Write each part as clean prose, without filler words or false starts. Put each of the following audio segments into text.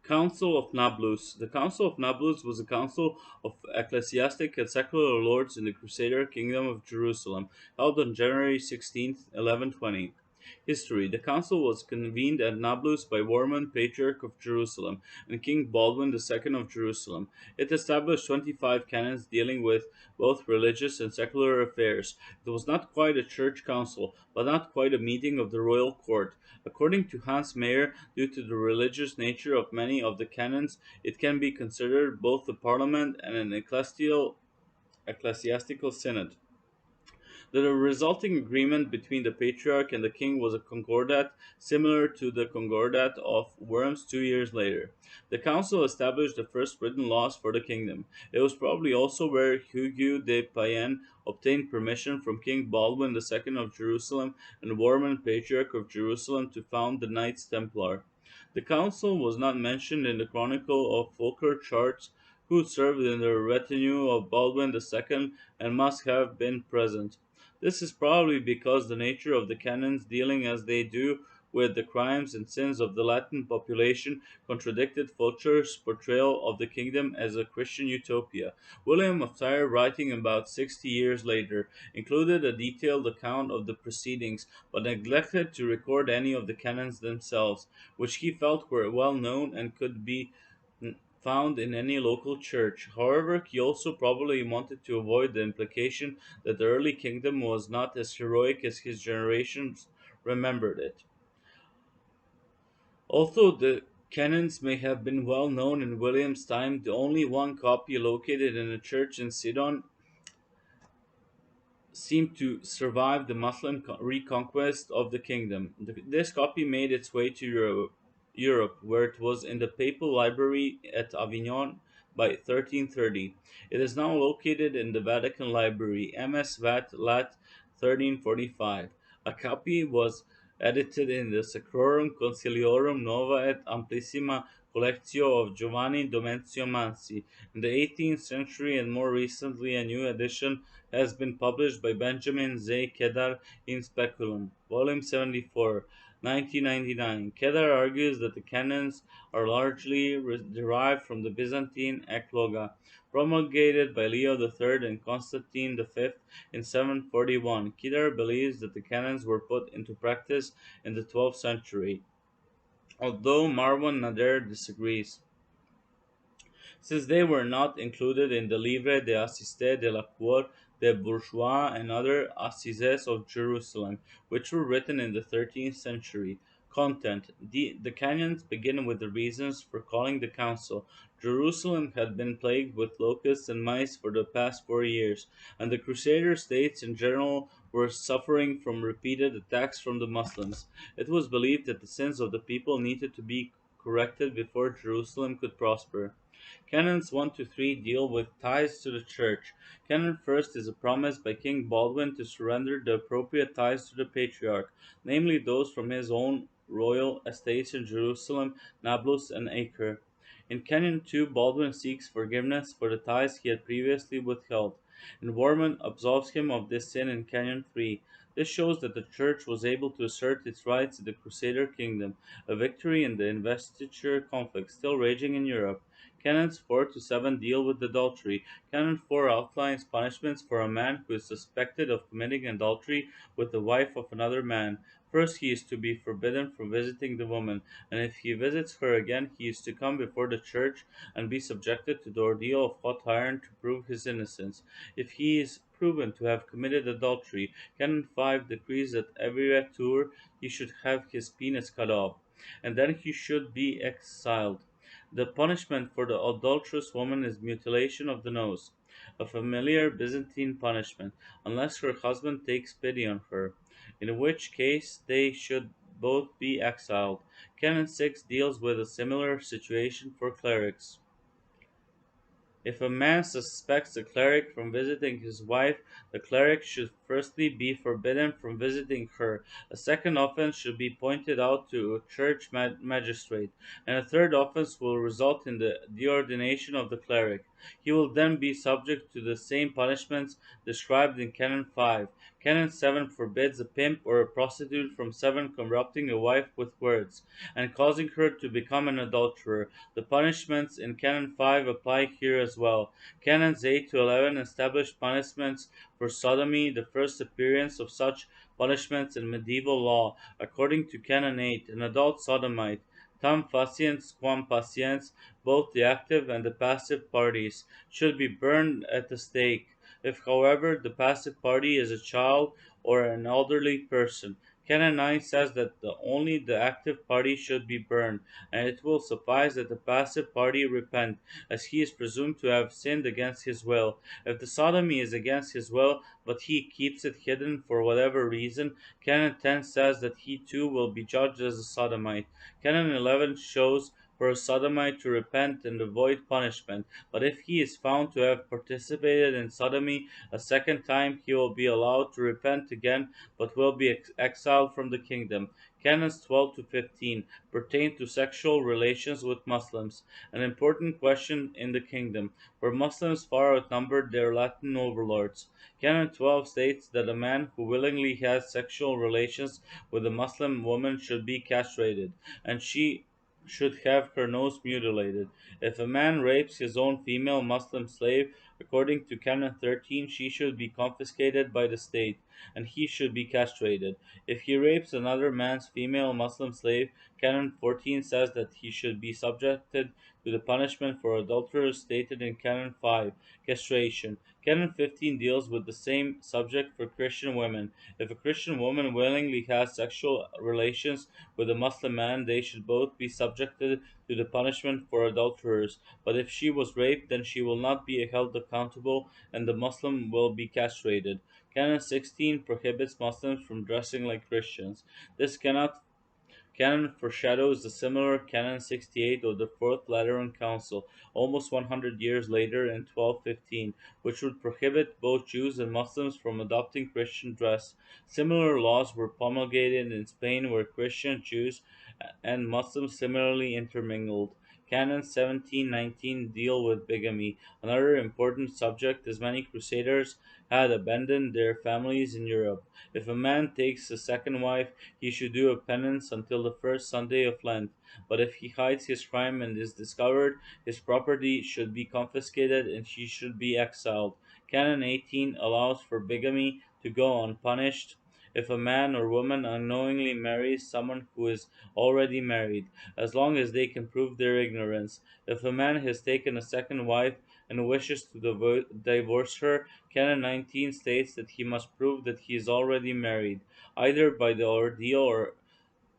Council of Nablus. The Council of Nablus was a council of ecclesiastic and secular lords in the Crusader Kingdom of Jerusalem, held on January 16, 1120. History. The council was convened at Nablus by Warman, Patriarch of Jerusalem, and King Baldwin II of Jerusalem. It established 25 canons dealing with both religious and secular affairs. It was not quite a church council, but not quite a meeting of the royal court. According to Hans Mayer, due to the religious nature of many of the canons, it can be considered both a parliament and an ecclesiastical synod. The resulting agreement between the patriarch and the king was a concordat similar to the concordat of Worms 2 years later. The council established the first written laws for the kingdom. It was probably also where Hugues de Payenne obtained permission from King Baldwin II of Jerusalem and Warman, Patriarch of Jerusalem, to found the Knights Templar. The council was not mentioned in the Chronicle of Folker charts who served in the retinue of Baldwin II and must have been present. This is probably because the nature of the canons dealing as they do with the crimes and sins of the Latin population contradicted Fulcher's portrayal of the kingdom as a Christian utopia. William of Tyre, writing about 60 years later, included a detailed account of the proceedings, but neglected to record any of the canons themselves, which he felt were well known and could be found in any local church. However, he also probably wanted to avoid the implication that the early kingdom was not as heroic as his generations remembered it. Although the canons may have been well known in William's time, the only one copy located in a church in Sidon seemed to survive the Muslim reconquest of the kingdom. This copy made its way to Europe, where it was in the papal library at Avignon by 1330. It is now located in the Vatican Library, MS Vat Lat 1345. A copy was edited in the Sacrorum Conciliorum Nova et Amplissima Collectio of Giovanni Domenzio Mansi in the 18th century, and more recently a new edition has been published by Benjamin Z. Kedar in Speculum, Volume 74, 1999. Kedar argues that the canons are largely derived from the Byzantine Ekloga, promulgated by Leo III and Constantine V in 741. Kedar believes that the canons were put into practice in the 12th century, although Marwan Nader disagrees, since they were not included in the Livre des Assistés de la Cour des Bourgeois and other Assises of Jerusalem, which were written in the 13th century. Content. The canons begin with the reasons for calling the council. Jerusalem had been plagued with locusts and mice for the past 4 years, and the Crusader states in general were suffering from repeated attacks from the Muslims. It was believed that the sins of the people needed to be corrected before Jerusalem could prosper. Canons 1 to 3 deal with tithes to the church. Canon first is a promise by King Baldwin to surrender the appropriate tithes to the patriarch, namely those from his own royal estates in Jerusalem, Nablus, and Acre. In Canon 2, Baldwin seeks forgiveness for the tithes he had previously withheld, and Warman absolves him of this sin in Canon 3. This shows that the Church was able to assert its rights in the Crusader kingdom, a victory in the investiture conflict still raging in Europe. Canons 4 to 7 deal with adultery. Canon 4 outlines punishments for a man who is suspected of committing adultery with the wife of another man. First, he is to be forbidden from visiting the woman, and if he visits her again, he is to come before the church and be subjected to the ordeal of hot iron to prove his innocence. If he is proven to have committed adultery, Canon 5 decrees that every retour he should have his penis cut off, and then he should be exiled. The punishment for the adulterous woman is mutilation of the nose, a familiar Byzantine punishment, unless her husband takes pity on her, in which case they should both be exiled. Canon 6 deals with a similar situation for clerics. If a man suspects a cleric from visiting his wife, the cleric should firstly be forbidden from visiting her. A second offense should be pointed out to a church magistrate, and a third offense will result in the deordination of the cleric. He will then be subject to the same punishments described in Canon 5. Canon 7 forbids a pimp or a prostitute from 7 corrupting a wife with words and causing her to become an adulterer. The punishments in Canon 5 apply here as well. Canons 8 to 11 establish punishments for sodomy, the first appearance of such punishments in medieval law. According to Canon 8, an adult sodomite, tam faciens quam paciens, both the active and the passive parties, should be burned at the stake. If, however, the passive party is a child or an elderly person, Canon 9 says that only the active party should be burned, and it will suffice that the passive party repent, as he is presumed to have sinned against his will. If the sodomy is against his will, but he keeps it hidden for whatever reason, Canon 10 says that he too will be judged as a sodomite. Canon 11 shows for a sodomite to repent and avoid punishment, but if he is found to have participated in sodomy a second time, he will be allowed to repent again, but will be exiled from the kingdom. Canons 12 to 15 pertain to sexual relations with Muslims, an important question in the kingdom, where Muslims far outnumbered their Latin overlords. Canon 12 states that a man who willingly has sexual relations with a Muslim woman should be castrated, and she should have her nose mutilated. If a man rapes his own female Muslim slave, according to Canon 13, she should be confiscated by the state, and he should be castrated. If he rapes another man's female Muslim slave, Canon 14 says that he should be subjected to the punishment for adulterers stated in Canon 5, castration. Canon 15 deals with the same subject for Christian women. If a Christian woman willingly has sexual relations with a Muslim man, they should both be subjected to the punishment for adulterers. But if she was raped, then she will not be held accountable, and the Muslim will be castrated. Canon 16 prohibits Muslims from dressing like Christians. This Canon foreshadows the similar Canon 68 of the Fourth Lateran Council, almost 100 years later in 1215, which would prohibit both Jews and Muslims from adopting Christian dress. Similar laws were promulgated in Spain where Christian Jews and Muslims similarly intermingled. Canons 17-19 deal with bigamy, another important subject as many crusaders had abandoned their families in Europe. If a man takes a second wife, he should do a penance until the first Sunday of Lent. But if he hides his crime and is discovered, his property should be confiscated and he should be exiled. Canon 18 allows for bigamy to go unpunished if a man or woman unknowingly marries someone who is already married, as long as they can prove their ignorance. If a man has taken a second wife and wishes to divorce her, Canon 19 states that he must prove that he is already married, either by the ordeal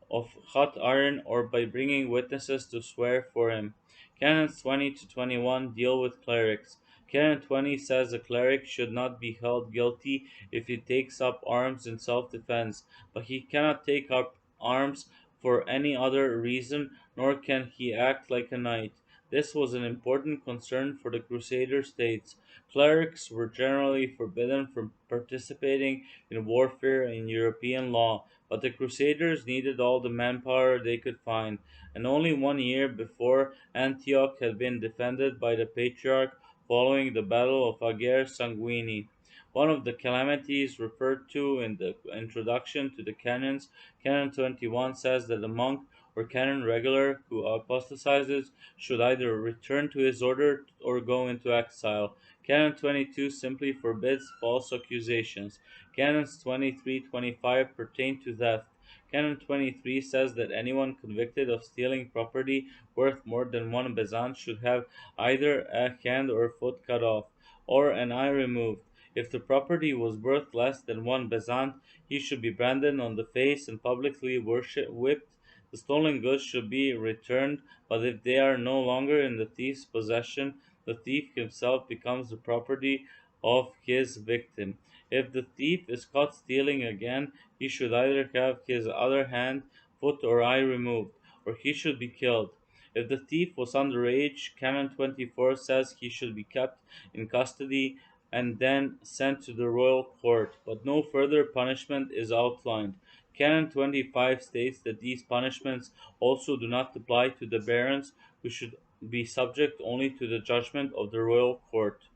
of hot iron or by bringing witnesses to swear for him. Canons 20 to 21 deal with clerics. Canon 20 says a cleric should not be held guilty if he takes up arms in self defense, but he cannot take up arms for any other reason, nor can he act like a knight. This was an important concern for the Crusader states. Clerics were generally forbidden from participating in warfare in European law, but the Crusaders needed all the manpower they could find, and only 1 year before Antioch had been defended by the Patriarch following the Battle of Ager Sanguini. One of the calamities referred to in the introduction to the Canons, Canon 21 says that a monk or canon regular who apostatizes should either return to his order or go into exile. Canon 22 simply forbids false accusations. Canons 23-25 pertain to theft. Canon 23 says that anyone convicted of stealing property worth more than one bezant should have either a hand or foot cut off, or an eye removed. If the property was worth less than one bezant, he should be branded on the face and publicly whipped. The stolen goods should be returned, but if they are no longer in the thief's possession, the thief himself becomes the property of his victim. If the thief is caught stealing again, he should either have his other hand, foot, or eye removed, or he should be killed. If the thief was underage, Canon 24 says he should be kept in custody and then sent to the royal court, but no further punishment is outlined. Canon 25 states that these punishments also do not apply to the barons, who should be subject only to the judgment of the royal court.